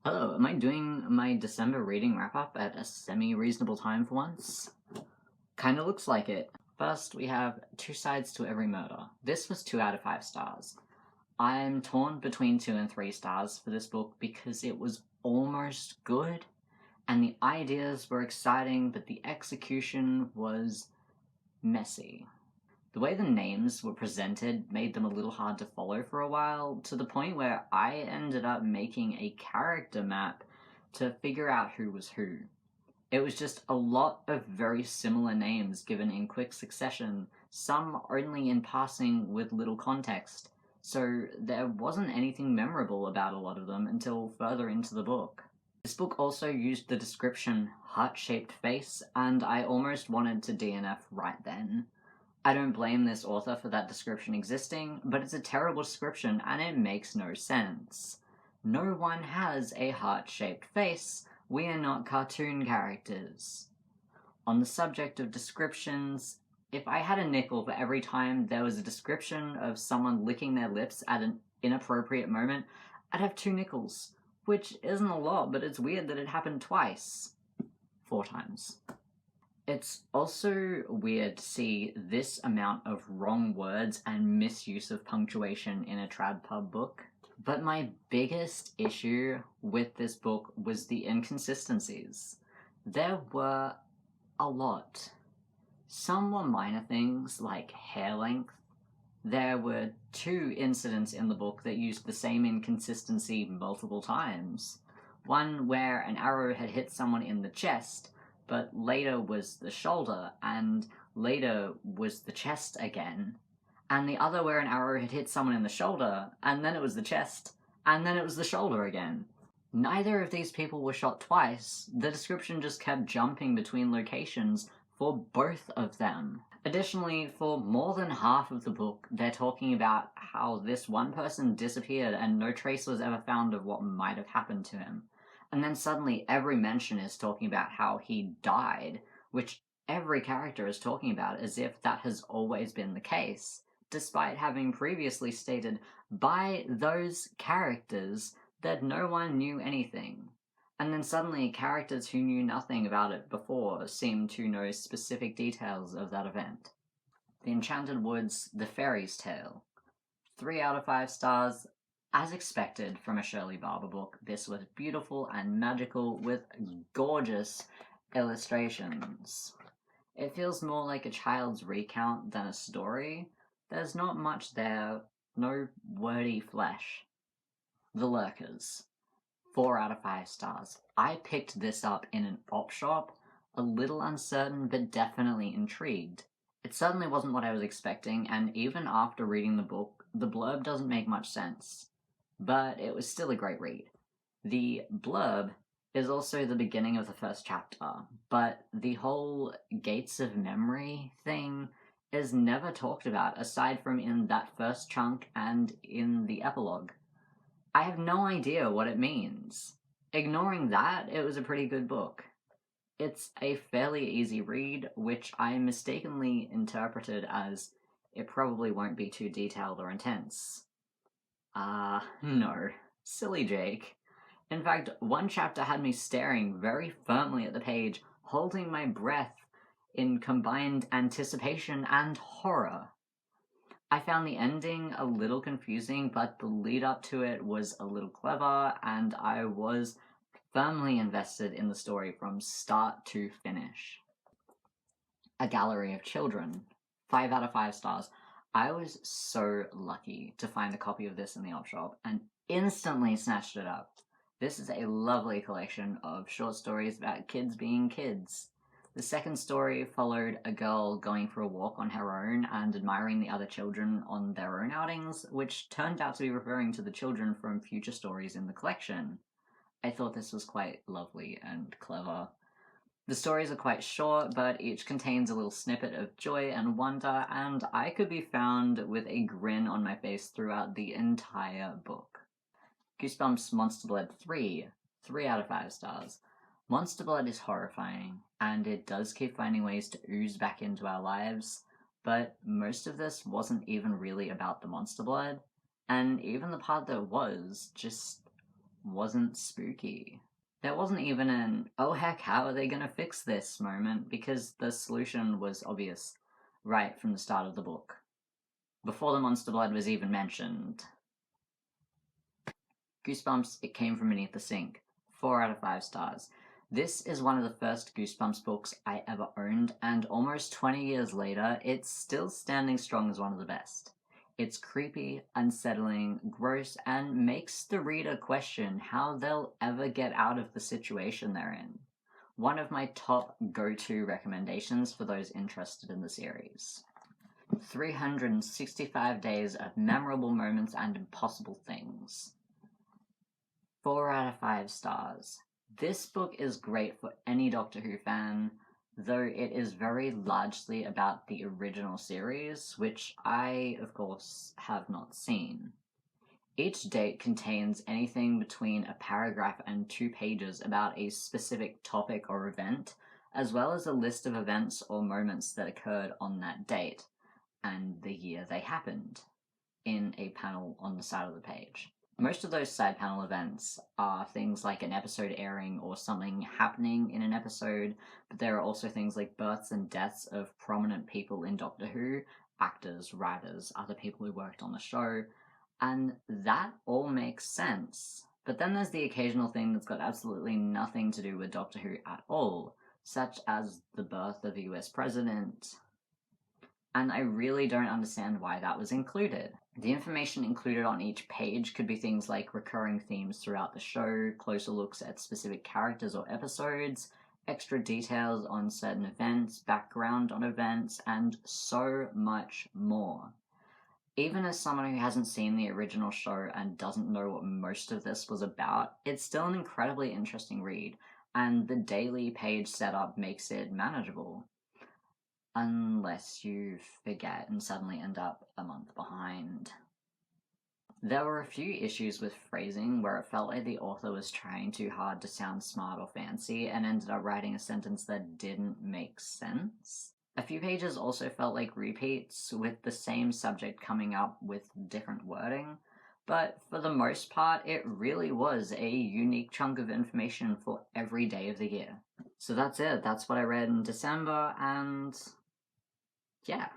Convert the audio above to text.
Hello, am I doing my December reading wrap-up at a semi-reasonable time for once? Kinda looks like it. First, we have Two Sides to Every Murder. This was 2 out of 5 stars. I'm torn between 2 and 3 stars for this book because it was almost good, and the ideas were exciting, but the execution was messy. The way the names were presented made them a little hard to follow for a while, to the point where I ended up making a character map to figure out who was who. It was just a lot of very similar names given in quick succession, some only in passing with little context, so there wasn't anything memorable about a lot of them until further into the book. This book also used the description heart-shaped face, and I almost wanted to DNF right then. I don't blame this author for that description existing, but it's a terrible description and it makes no sense. No one has a heart-shaped face. We are not cartoon characters. On the subject of descriptions, if I had a nickel for every time there was a description of someone licking their lips at an inappropriate moment, I'd have 2 nickels, which isn't a lot, but it's weird that it happened twice. 4 times. It's also weird to see this amount of wrong words and misuse of punctuation in a trad pub book. But my biggest issue with this book was the inconsistencies. There were a lot. Some were minor things like hair length. There were 2 incidents in the book that used the same inconsistency multiple times. One where an arrow had hit someone in the chest, but later was the shoulder, and later was the chest again. And the other where an arrow had hit someone in the shoulder, and then it was the chest, and then it was the shoulder again. Neither of these people were shot twice. The description just kept jumping between locations for both of them. Additionally, for more than half of the book, they're talking about how this one person disappeared and no trace was ever found of what might have happened to him. And then suddenly every mention is talking about how he died, which every character is talking about as if that has always been the case, despite having previously stated by those characters that no one knew anything. And then suddenly characters who knew nothing about it before seem to know specific details of that event. The Enchanted Woods, The Fairy's Tale. 3 out of 5 stars. As expected from a Shirley Barber book, this was beautiful and magical with gorgeous illustrations. It feels more like a child's recount than a story. There's not much there, no wordy flesh. The Lurkers. 4 out of 5 stars. I picked this up in an op shop, a little uncertain but definitely intrigued. It certainly wasn't what I was expecting, and even after reading the book, the blurb doesn't make much sense. But it was still a great read. The blurb is also the beginning of the first chapter, but the whole Gates of Memory thing is never talked about aside from in that first chunk and in the epilogue. I have no idea what it means. Ignoring that, it was a pretty good book. It's a fairly easy read, which I mistakenly interpreted as it probably won't be too detailed or intense. No. Silly Jake. In fact, one chapter had me staring very firmly at the page, holding my breath in combined anticipation and horror. I found the ending a little confusing, but the lead up to it was a little clever, and I was firmly invested in the story from start to finish. A Gallery of Children. 5 out of 5 stars. I was so lucky to find a copy of this in the op shop and instantly snatched it up. This is a lovely collection of short stories about kids being kids. The second story followed a girl going for a walk on her own and admiring the other children on their own outings, which turned out to be referring to the children from future stories in the collection. I thought this was quite lovely and clever. The stories are quite short, but each contains a little snippet of joy and wonder, and I could be found with a grin on my face throughout the entire book. Goosebumps Monster Blood 3. 3 out of 5 stars. Monster Blood is horrifying, and it does keep finding ways to ooze back into our lives, but most of this wasn't even really about the monster blood, and even the part that was just wasn't spooky. There wasn't even an, oh heck, how are they gonna fix this moment, because the solution was obvious right from the start of the book. Before the monster blood was even mentioned. Goosebumps, It Came From Beneath the Sink. 4 out of 5 stars. This is one of the first Goosebumps books I ever owned, and almost 20 years later, it's still standing strong as one of the best. It's creepy, unsettling, gross, and makes the reader question how they'll ever get out of the situation they're in. One of my top go-to recommendations for those interested in the series. 365 days of memorable moments and impossible things. 4 out of 5 stars. This book is great for any Doctor Who fan, though it is very largely about the original series, which I, of course, have not seen. Each date contains anything between a paragraph and 2 pages about a specific topic or event, as well as a list of events or moments that occurred on that date, and the year they happened, in a panel on the side of the page. Most of those side panel events are things like an episode airing or something happening in an episode, but there are also things like births and deaths of prominent people in Doctor Who, actors, writers, other people who worked on the show, and that all makes sense. But then there's the occasional thing that's got absolutely nothing to do with Doctor Who at all, such as the birth of a US president. And I really don't understand why that was included. The information included on each page could be things like recurring themes throughout the show, closer looks at specific characters or episodes, extra details on certain events, background on events, and so much more. Even as someone who hasn't seen the original show and doesn't know what most of this was about, it's still an incredibly interesting read, and the daily page setup makes it manageable. Unless you forget and suddenly end up a month behind. There were a few issues with phrasing where it felt like the author was trying too hard to sound smart or fancy and ended up writing a sentence that didn't make sense. A few pages also felt like repeats, with the same subject coming up with different wording, but for the most part, it really was a unique chunk of information for every day of the year. So that's it. That's what I read in December, and yeah.